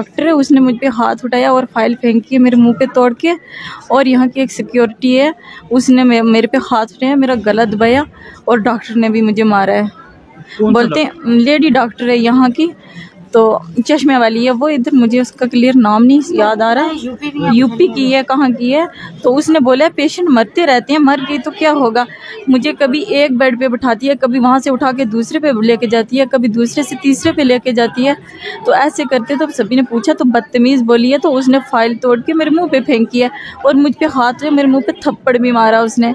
Doctor है उसने मुझ पे हाथ उठाया और फाइल फेंकी है मेरे मुंह पे तोड़ के। और यहाँ की एक सिक्योरिटी है उसने मेरे पे हाथ उठाया, मेरा गला दबाया और डॉक्टर ने भी मुझे मारा है। बोलते हैं लेडी डॉक्टर है यहाँ की, तो चश्मे वाली है वो। इधर मुझे उसका क्लियर नाम नहीं याद आ रहा है, यूपी की है, कहाँ की है। तो उसने बोला पेशेंट मरते रहते हैं, मर गई तो क्या होगा। मुझे कभी एक बेड पे बिठाती है, कभी वहाँ से उठा के दूसरे पे लेके जाती है, कभी दूसरे से तीसरे पे लेके जाती है। तो ऐसे करते तो सभी ने पूछा तो बदतमीज़ बोली है, तो उसने फाइल तोड़ के मेरे मुँह पे फेंकी है और मुझ पे हाथ मेरे मुँह पे थप्पड़ भी मारा उसने।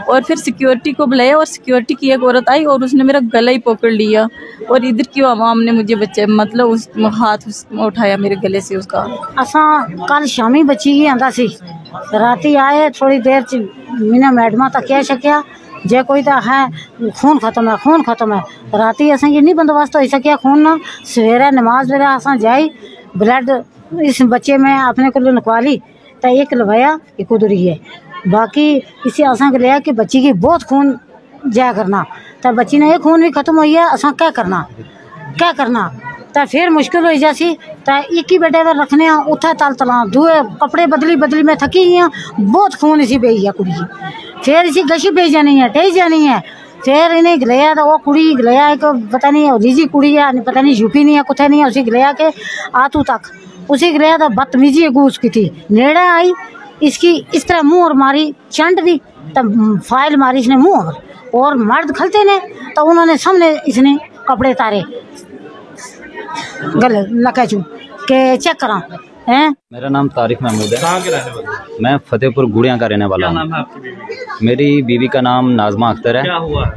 और फिर सिक्योरिटी को बुलाया और सिक्योरिटी की एक औरत आई और उसने मेरा गला ही पकड़ लिया। और इधर की आवाम ने मुझे बच्चे मतलब उस हाथ उठाया मेरे गले से उसका। असा कल शामी बची ही आंदा सी, राती आए थोड़ी देर च मैंने मैडमा तक कह सकिया जे कोई तो है खून खत्म है, खून खत्म है। राती असें इन्नी बंदोबस्त हो सकिया खून ना। सवेरे नमाज वेले असां जाई ब्लड इस बच्चे में अपने को निकवा ली, तो एक लवाया एक उधर ही है। बाकी इसी असा के लिया कि बच्ची की बहुत खून जाया करना, तो बच्ची ने एक खून भी खत्म हुई है। असा क्या करना तो फिर मुश्किल हो जासी। तो एक ही बेटे पर रखने उठा तल तला धुए कपड़े बदली मैं थकी ही हाँ। बहुत खून इसी पे है कुड़ी, फिर इसी गशी पे जानी है, टेई जानी है। फिर इन्हें गलिया तो वो कुड़ी गलिया एक पता नहीं रिजी कुड़ी है, पता नहीं यूपी नहीं है कुछ नहीं है। उसी गलिया के आतू तक उसी गलिया तो बदतमीजी अगूस की थी। नेड़े आई इसकी इस तरह मुंह और मारी चंड दी, तब फाइल मारी इसने मुंह और मर्द खलते ने तो उन्होंने सामने इसने कपड़े तारे गले लकाचू के चेक करा हैं। मेरा नाम तारिक महमूद है। कहाँ के रहने वाले? मैं फतेहपुर गुड़िया का रहने वाला हूँ। क्या नाम है आपकी बीवी का? मेरी बीवी का नाम नाजमा अख्तर है। क्या हुआ?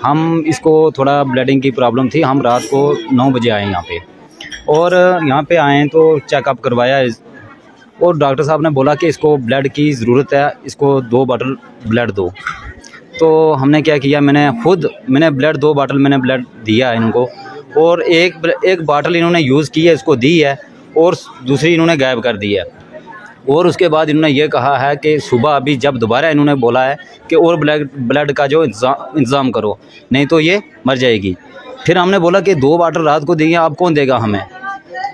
हम इसको थोड़ा ब्लीडिंग की प्रॉब्लम थी। हम रात को 9 बजे आए यहाँ पे और यहाँ पे आए तो चेकअप करवाया और डॉक्टर साहब ने बोला कि इसको ब्लड की ज़रूरत है, इसको 2 बॉटल ब्लड दो। तो हमने क्या किया, मैंने ब्लड 2 बॉटल मैंने ब्लड दिया है इनको और एक बॉटल इन्होंने यूज़ की है, इसको दी है और दूसरी इन्होंने गायब कर दी है। और उसके बाद इन्होंने ये कहा है कि सुबह अभी जब दोबारा इन्होंने बोला है कि और ब्लड का जो इंतज़ाम करो नहीं तो ये मर जाएगी। फिर हमने बोला कि 2 बॉटल रात को देंगे, आप कौन देगा हमें,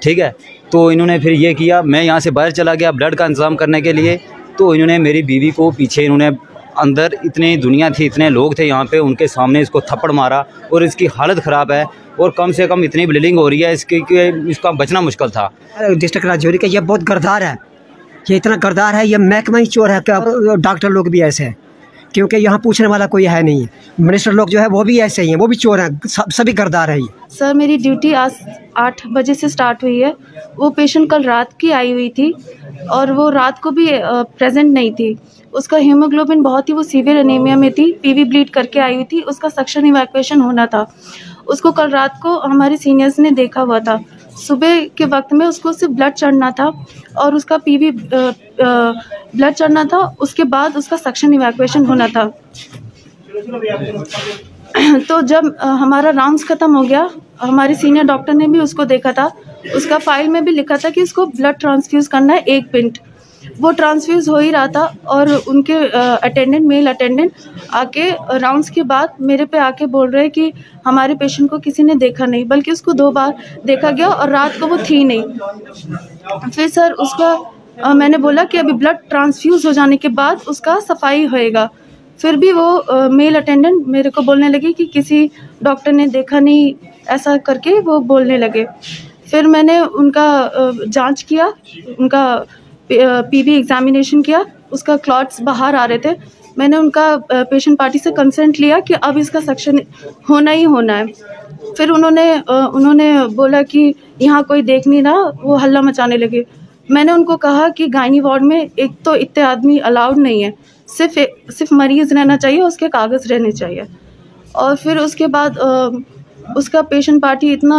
ठीक है। तो इन्होंने फिर ये किया, मैं यहाँ से बाहर चला गया ब्लड का इंतज़ाम करने के लिए। तो इन्होंने मेरी बीवी को पीछे इन्होंने अंदर इतनी दुनिया थी, इतने लोग थे यहाँ पे, उनके सामने इसको थप्पड़ मारा और इसकी हालत ख़राब है और कम से कम इतनी ब्लीडिंग हो रही है इसकी कि इसका बचना मुश्किल था। डिस्ट्रिक्ट राजौरी का ये बहुत गर्दार है, ये इतना गर्दार है, ये महकमा ही चोर है। डॉक्टर लोग भी ऐसे हैं क्योंकि यहाँ पूछने वाला कोई है नहीं। मिनिस्टर लोग जो है वो भी ऐसे ही हैं, वो भी चोर हैं, सभी गर्दार है। सर मेरी ड्यूटी आज 8 बजे से स्टार्ट हुई है। वो पेशेंट कल रात की आई हुई थी और वो रात को भी प्रेजेंट नहीं थी। उसका हीमोग्लोबिन बहुत ही वो सीवियर एनीमिया में थी, पीवी ब्लीड करके आई हुई थी, उसका सक्शन इवैक्यूएशन होना था। उसको कल रात को हमारे सीनियर्स ने देखा हुआ था। सुबह के वक्त में उसको सिर्फ ब्लड चढ़ना था और उसका पीवी ब्लड चढ़ना था, उसके बाद उसका सक्शन इवैक्यूएशन होना था। तो जब हमारा राउंड्स ख़त्म हो गया, हमारे सीनियर डॉक्टर ने भी उसको देखा था। उसका फाइल में भी लिखा था कि इसको ब्लड ट्रांसफ्यूज़ करना है 1 पिंट। वो ट्रांसफ्यूज़ हो ही रहा था और उनके अटेंडेंट मेल अटेंडेंट आके राउंड्स के बाद मेरे पे आके बोल रहे कि हमारे पेशेंट को किसी ने देखा नहीं, बल्कि उसको 2 बार देखा गया और रात को वो थी नहीं। फिर सर उसका मैंने बोला कि अभी ब्लड ट्रांसफ्यूज़ हो जाने के बाद उसका सफाई होएगा। फिर भी वो मेल अटेंडेंट मेरे को बोलने लगे कि किसी डॉक्टर ने देखा नहीं, ऐसा करके वो बोलने लगे। फिर मैंने उनका जांच किया, उनका पीवी एग्जामिनेशन किया, उसका क्लॉट्स बाहर आ रहे थे। मैंने उनका पेशेंट पार्टी से कंसेंट लिया कि अब इसका सेक्शन होना ही होना है। फिर उन्होंने बोला कि यहाँ कोई देख नहीं रहा, वो हल्ला मचाने लगे। मैंने उनको कहा कि गायनी वार्ड में एक तो इतने आदमी अलाउड नहीं है, सिर्फ मरीज़ रहना चाहिए, उसके कागज़ रहने चाहिए। और फिर उसके बाद उसका पेशेंट पार्टी इतना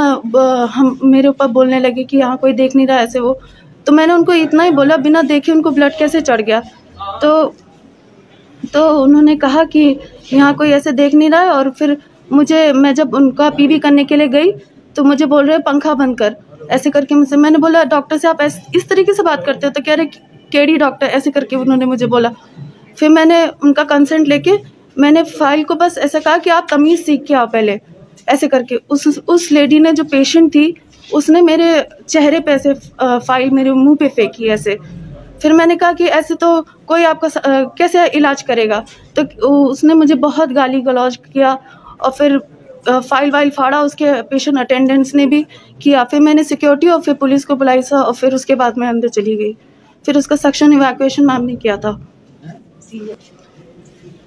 हम मेरे ऊपर बोलने लगे कि यहाँ कोई देख नहीं रहा, ऐसे वो। तो मैंने उनको इतना ही बोला, बिना देखे उनको ब्लड कैसे चढ़ गया। तो उन्होंने कहा कि यहाँ कोई ऐसे देख नहीं रहा है। और फिर मैं जब उनका पीवी करने के लिए गई तो मुझे बोल रहे पंखा बंद कर, ऐसे करके मुझसे। मैंने बोला डॉक्टर से आप इस तरीके से बात करते हो? तो कह रहे केडी डॉक्टर, ऐसे करके उन्होंने मुझे बोला। फिर मैंने उनका कंसेंट लेके मैंने फाइल को बस ऐसा कहा कि आप तमीज़ सीख के आओ पहले, ऐसे करके। उस लेडी ने, जो पेशेंट थी, उसने मेरे चेहरे पे ऐसे फाइल मेरे मुंह पे फेंकी ऐसे। फिर मैंने कहा कि ऐसे तो कोई आपका कैसे इलाज करेगा, तो उसने मुझे बहुत गाली गलौज किया और फिर फाइल वाइल फाड़ा, उसके पेशेंट अटेंडेंट्स ने भी किया। फिर मैंने सिक्योरिटी और फिर पुलिस को बुलाई सर, और फिर उसके बाद मैं अंदर चली गई। फिर उसका सेक्शन इवैक्यूएशन मैम ने किया था।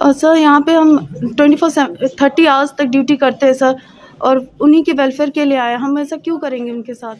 और सर यहाँ पे हम 30 आवर्स तक ड्यूटी करते हैं सर, और उन्हीं के वेलफेयर के लिए आए, हम ऐसा क्यों करेंगे उनके साथ।